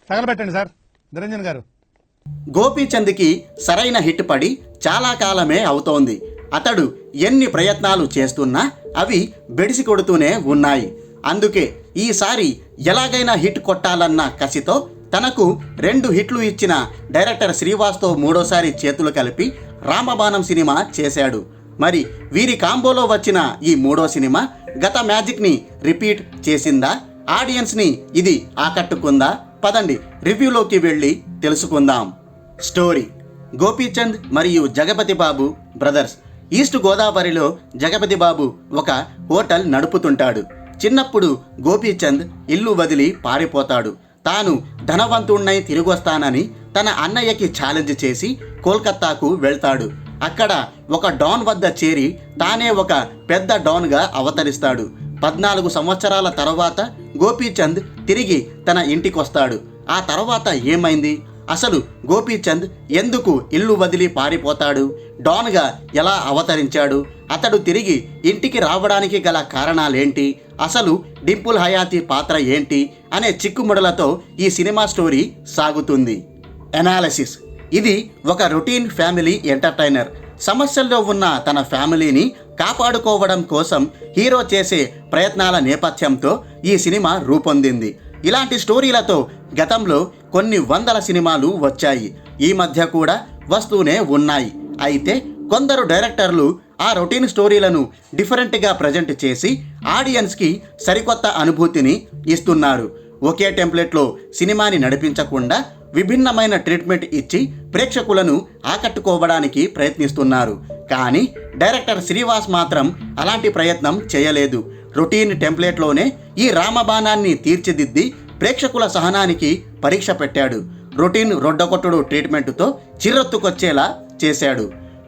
తగలబెట్టండి sir Niranjan గారు. గోపీచంద్కి సరైన hit పడి చాలా కాలమే అవుతోంది. అతడు ఎన్ని ప్రయత్నాలు చేస్తున్నా అవి బెడిసి కొడుతూనే ఉన్నాయి. అందుకే ఈసారి ఎలాగైనా హిట్ కొట్టాలన్న కసితో తనకు 2 హిట్లు ఇచ్చిన డైరెక్టర్ శ్రీవాస్తో మూడోసారి చేతులు కలిపి రామబాణం సినిమా చేశాడు. మరి వీరి కాంబోలో వచ్చిన ఈ మూడో సినిమా గత మ్యాజిక్ని రిపీట్ చేసిందా, ఆడియన్స్ని ఇది ఆకట్టుకుందా? పదండి రివ్యూలోకి వెళ్ళి తెలుసుకుందాం. స్టోరీ: గోపీచంద్ మరియు జగపతి బాబు బ్రదర్స్. ఈస్ట్ గోదావరిలో జగపతి బాబు ఒక హోటల్ నడుపుతుంటాడు. చిన్నప్పుడు గోపీచంద్ ఇల్లు వదిలి పారిపోతాడు. తాను ధనవంతుణ్ణై తిరిగొస్తానని తన అన్నయ్యకి ఛాలెంజ్ చేసి కోల్కత్తాకు వెళ్తాడు. అక్కడ ఒక డాన్ వద్ద చేరి తానే ఒక పెద్ద డాన్గా అవతరిస్తాడు. 14 సంవత్సరాల తర్వాత గోపీచంద్ తిరిగి తన ఇంటికొస్తాడు. ఆ తర్వాత ఏమైంది? అసలు గోపీచంద్ ఎందుకు ఇల్లు వదిలి పారిపోతాడు? డాన్గా ఎలా అవతరించాడు? అతడు తిరిగి ఇంటికి రావడానికి గల కారణాలేంటి? అసలు డింపుల్ హయాతి పాత్ర ఏంటి అనే చిక్కుముడలతో ఈ సినిమా స్టోరీ సాగుతుంది. ఎనాలిసిస్: ఇది ఒక రొటీన్ ఫ్యామిలీ ఎంటర్టైనర్. సమస్యల్లో ఉన్న తన ఫ్యామిలీని కాపాడుకోవడం కోసం హీరో చేసే ప్రయత్నాల నేపథ్యంతో ఈ సినిమా రూపొందింది. ఇలాంటి స్టోరీలతో గతంలో కొన్ని వందల సినిమాలు వచ్చాయి. ఈ మధ్య కూడా వస్తూనే ఉన్నాయి. అయితే కొందరు డైరెక్టర్లు ఆ రొటీన్ స్టోరీలను డిఫరెంట్గా ప్రజెంట్ చేసి ఆడియన్స్కి సరికొత్త అనుభూతిని ఇస్తున్నారు. ఒకే టెంప్లెట్లో సినిమాని నడిపించకుండా విభిన్నమైన ట్రీట్మెంట్ ఇచ్చి ప్రేక్షకులను ఆకట్టుకోవడానికి ప్రయత్నిస్తున్నారు. కానీ డైరెక్టర్ శ్రీవాస్ మాత్రం అలాంటి ప్రయత్నం చేయలేదు. రొటీన్ టెంప్లెట్లోనే ఈ రామబాణాన్ని తీర్చిదిద్ది ప్రేక్షకుల సహనానికి పరీక్ష పెట్టాడు. రొటీన్ రొడ్డకొట్టుడు ట్రీట్మెంటుతో చిర్రెత్తుకొచ్చేలా చేశాడు.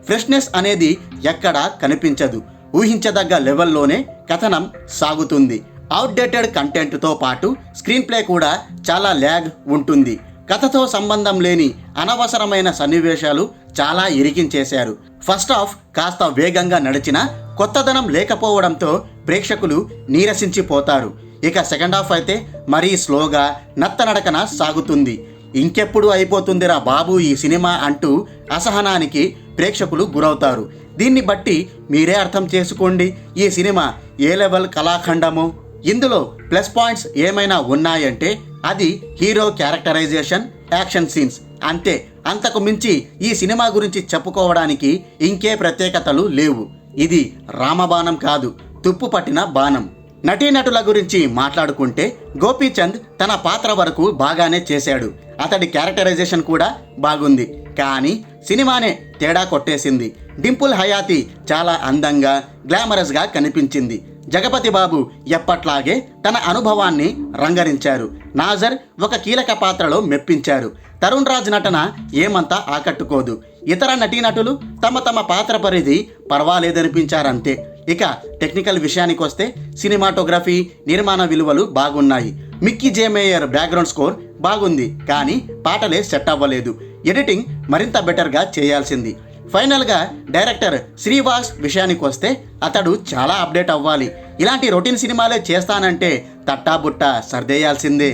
ఫ్రెష్నెస్ అనేది ఎక్కడా కనిపించదు. ఊహించదగ్గ లెవెల్లోనే కథనం సాగుతుంది. అవుట్డేటెడ్ కంటెంట్తో పాటు స్క్రీన్ ప్లే కూడా చాలా ల్యాగ్ ఉంటుంది. కథతో సంబంధం లేని అనవసరమైన సన్నివేశాలు చాలా ఇరికించేశారు. ఫస్ట్ హాఫ్ కాస్త వేగంగా నడిచినా కొత్తదనం లేకపోవడంతో ప్రేక్షకులు నీరసించిపోతారు. ఇక సెకండ్ హాఫ్ అయితే మరీ స్లోగా నత్తనడకన సాగుతుంది. ఇంకెప్పుడు అయిపోతుందిరా బాబు ఈ సినిమా అంటూ అసహనానికి ప్రేక్షకులు గురవుతారు. దీన్ని బట్టి మీరే అర్థం చేసుకోండి ఈ సినిమా ఏ లెవెల్ కళాఖండమో. ఇందులో ప్లస్ పాయింట్స్ ఏమైనా ఉన్నాయంటే అది హీరో క్యారెక్టరైజేషన్, యాక్షన్ సీన్స్ అంతే. అంతకు మించి ఈ సినిమా గురించి చెప్పుకోవడానికి ఇంకే ప్రత్యేకతలు లేవు. ఇది రామబాణం కాదు, తుప్పు పట్టిన బాణం. నటీనటుల గురించి మాట్లాడుకుంటే గోపీచంద్ తన పాత్ర వరకు బాగానే చేశాడు. అతడి క్యారెక్టరైజేషన్ కూడా బాగుంది. కానీ సినిమానే తేడా కొట్టేసింది. డింపుల్ హయాతి చాలా అందంగా, గ్లామరస్గా కనిపించింది. జగపతి బాబు ఎప్పట్లాగే తన అనుభవాన్ని రంగరించారు. నాజర్ ఒక కీలక పాత్రలో మెప్పించారు. తరుణ్ రాజ్ నటన ఏమంతా ఆకట్టుకోదు. ఇతర నటీనటులు తమ తమ పాత్ర పరిధి పర్వాలేదనిపించారంతే. ఇక టెక్నికల్ విషయానికి వస్తే సినిమాటోగ్రఫీ, నిర్మాణ విలువలు బాగున్నాయి. మిక్కీ జే మేయర్ బ్యాక్గ్రౌండ్ స్కోర్ బాగుంది, కానీ పాటలే సెట్ అవ్వలేదు. ఎడిటింగ్ మరింత బెటర్గా చేయాల్సింది. ఫైనల్గా డైరెక్టర్ శ్రీవాస్ విషయానికి వస్తే అతడు చాలా అప్డేట్ అవ్వాలి. ఇలాంటి రొటీన్ సినిమాలే చేస్తానంటే తట్టాబుట్ట సర్దేయాల్సిందే.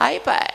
అయిపోయి